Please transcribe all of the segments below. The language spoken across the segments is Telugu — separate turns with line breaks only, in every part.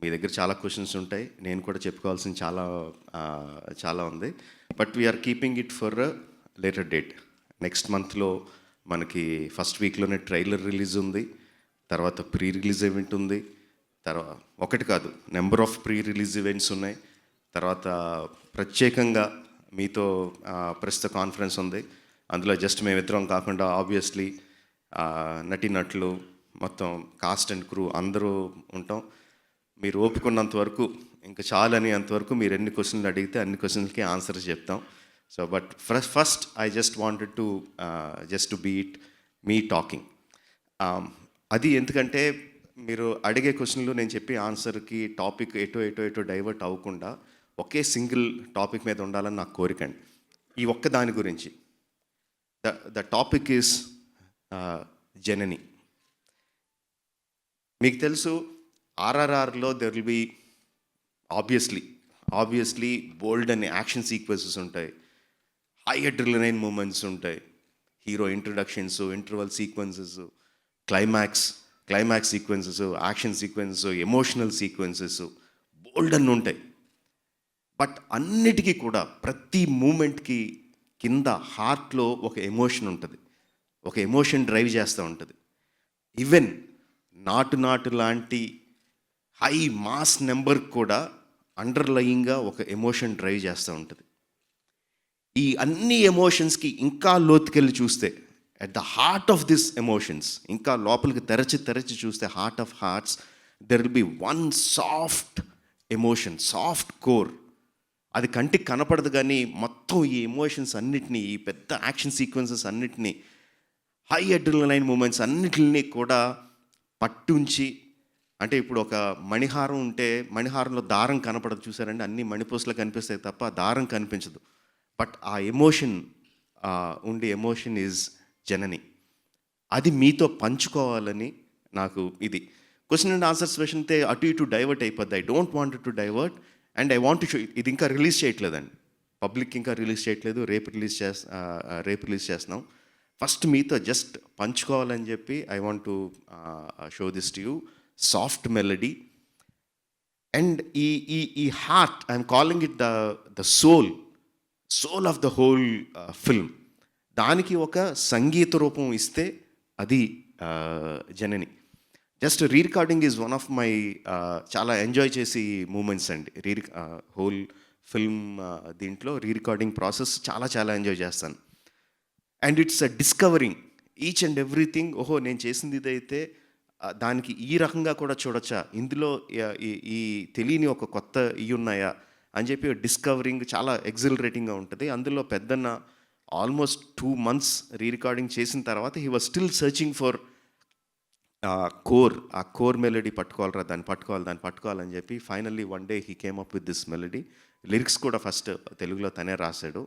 మీ దగ్గర చాలా క్వశ్చన్స్ ఉంటాయి, నేను కూడా చెప్పుకోవాల్సిన చాలా ఉంది. But we are keeping it for later date. Next మంత్లో మనకి ఫస్ట్ వీక్లోనే ట్రైలర్ రిలీజ్ ఉంది, తర్వాత ప్రీ రిలీజ్ ఈవెంట్ ఉంది, తర్వాత ఒకటి కాదు number of pre release events ఉన్నాయి, తర్వాత ప్రత్యేకంగా మీతో ప్రస్తుత కాన్ఫరెన్స్ ఉంది. అందులో జస్ట్ మేమిద్దరం కాకుండా ఆబ్వియస్లీ నటీనటులు మొత్తం కాస్ట్ అండ్ క్రూ అందరూ ఉంటాం. మీరు ఓపికన్నంత వరకు, ఇంకా చాలని అంతవరకు మీరు ఎన్ని క్వశ్చన్లు అడిగితే అన్ని క్వశ్చన్లకి ఆన్సర్ చెప్తాం. So but first I just wanted to just be it me talking. అది ఎందుకంటే మీరు అడిగే క్వశ్చన్లు నేను చెప్పే ఆన్సర్కి టాపిక్ ఎటో డైవర్ట్ అవ్వకుండా ఒకే సింగిల్ టాపిక్ మీద ఉండాలని నాకు కోరికండి. ఈ ఒక్క దాని గురించి ద టాపిక్ ఈస్ జనని. మీకు తెలుసు ఆర్ఆర్ఆర్లో there will be obviously bold అనే యాక్షన్ సీక్వెన్సెస్ ఉంటాయి, హై అడ్రినలైన్ మూమెంట్స్ ఉంటాయి, hero introductions, interval sequences, climax sequences, action sequences, emotional sequences bold అన్నీ ఉంటాయి. బట్ అన్నిటికీ కూడా ప్రతి మూమెంట్కి కింద హార్ట్లో ఒక ఎమోషన్ ఉంటుంది, ఒక ఎమోషన్ డ్రైవ్ చేస్తూ ఉంటుంది. ఈవెన్ నాటు లాంటి హై మాస్ నెంబర్ కూడా అండర్లయింగ్గా ఒక ఎమోషన్ డ్రైవ్ చేస్తూ ఉంటుంది. ఈ అన్ని ఎమోషన్స్కి ఇంకా లోతుకెళ్ళి చూస్తే at the heart of this emotions, ఇంకా లోపలికి తెరచి చూస్తే heart of hearts there will B one soft emotion, soft core. అది కంటికి కనపడదు కానీ మొత్తం ఈ ఎమోషన్స్ అన్నిటినీ, ఈ పెద్ద యాక్షన్ సీక్వెన్సెస్ అన్నిటినీ, హై అడ్రినలైన్ మూమెంట్స్ అన్నిటిని కూడా పట్టుంచి, అంటే ఇప్పుడు ఒక మణిహారం ఉంటే మణిహారంలో దారం కనపడదు చూసారండి, అన్ని మణిపూసలు కనిపిస్తాయి తప్ప దారం కనిపించదు. బట్ ఆ ఎమోషన్ ఉండే ఎమోషన్ ఈజ్ జనని. అది మీతో పంచుకోవాలని నాకు ఇది క్వశ్చన్ అండ్ ఆన్సర్ సెషన్ అయితే అటు ఇటు డైవర్ట్ అయిపోద్ది. I don't want to divert and I want to show. ఇది ఇంకా రిలీజ్ చేయట్లేదండి, పబ్లిక్ ఇంకా రిలీజ్ చేయట్లేదు, రేపు రిలీజ్ చేస్తున్నాం. ఫస్ట్ మీతో జస్ట్ పంచుకోవాలని చెప్పి I want to show this to you. Soft melody and ఈ heart, I'm calling it the soul of the whole film. దానికి ఒక సంగీత రూపం ఇస్తే అది Janani. Just rerecording is one of my చాలా ఎంజాయ్ చేసి మూమెంట్స్ అండి. హోల్ ఫిల్మ్ దీంట్లో రీరికార్డింగ్ ప్రాసెస్ చాలా ఎంజాయ్ చేస్తాను. And it's discovering each and everything. ఓహో, నేను చేసింది ఇదైతే దానికి ఈ రకంగా కూడా చూడొచ్చా, ఇందులో ఈ తెలియని ఒక కొత్త ఉన్నాయా అని చెప్పి డిస్కవరింగ్ చాలా ఎగ్జిలరేటింగ్గా ఉంటుంది. అందులో పెద్దన్న ఆల్మోస్ట్ 2 months రీరికార్డింగ్ చేసిన తర్వాత he was still searching for a core melody దాన్ని పట్టుకోవాలని చెప్పి finally one day he came up with this melody. Lyrics కూడా ఫస్ట్ తెలుగులో తనే రాశాడు.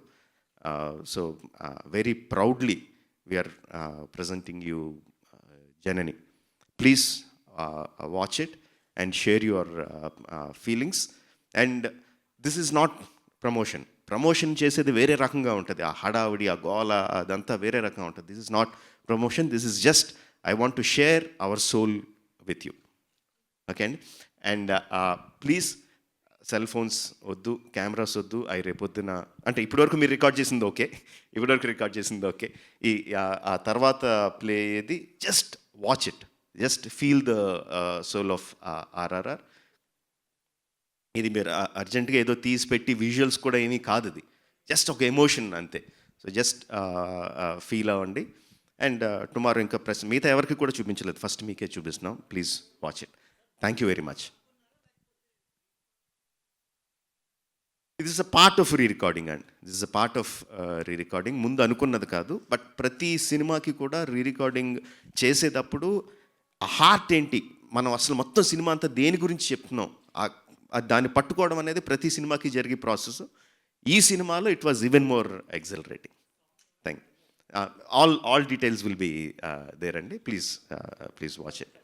So very proudly we are presenting you Janani. Please watch it and share your feelings. And this is not promotion చేసేది వేరే రకంగా ఉంటుంది, ఆ హడావిడి, ఆ గోల అదంతా వేరే రకంగా ఉంటుంది. This is not promotion, this is just I want to share our soul with you. Okay అండి. అండ్ ప్లీజ్ సెల్ ఫోన్స్ వద్దు, కెమెరాస్ వద్దు. రేపొద్దున అంటే ఇప్పటివరకు మీరు రికార్డ్ చేసింది ఓకే, ఆ తర్వాత ప్లే అయ్యేది just watch it, just feel the soul of RRR. ఇది మీరు అర్జెంటుగా ఏదో తీసి పెట్టి విజువల్స్ కూడా ఏమీ కాదు, ఇది జస్ట్ ఒక ఎమోషన్ అంతే. సో జస్ట్ ఫీల్ అవ్వండి. అండ్ టుమారో ఇంకా మిగతా ఎవరికి కూడా చూపించలేదు, ఫస్ట్ మీకే చూపిస్తున్నాం. Please watch it. Thank you very much. This is a part of re-recording and this is a part of re-recording. ముందు అనుకున్నది కాదు, బట్ ప్రతి సినిమాకి కూడా రీరికార్డింగ్ చేసేటప్పుడు ఆ హార్ట్ ఏంటి, మనం అసలు మొత్తం సినిమా అంతా దేని గురించి చెప్తున్నాం, దాన్ని పట్టుకోవడం అనేది ప్రతి సినిమాకి జరిగే ప్రాసెస్. ఈ సినిమాలో it was even more exhilarating. Thank all details will be there అండి. Please watch it.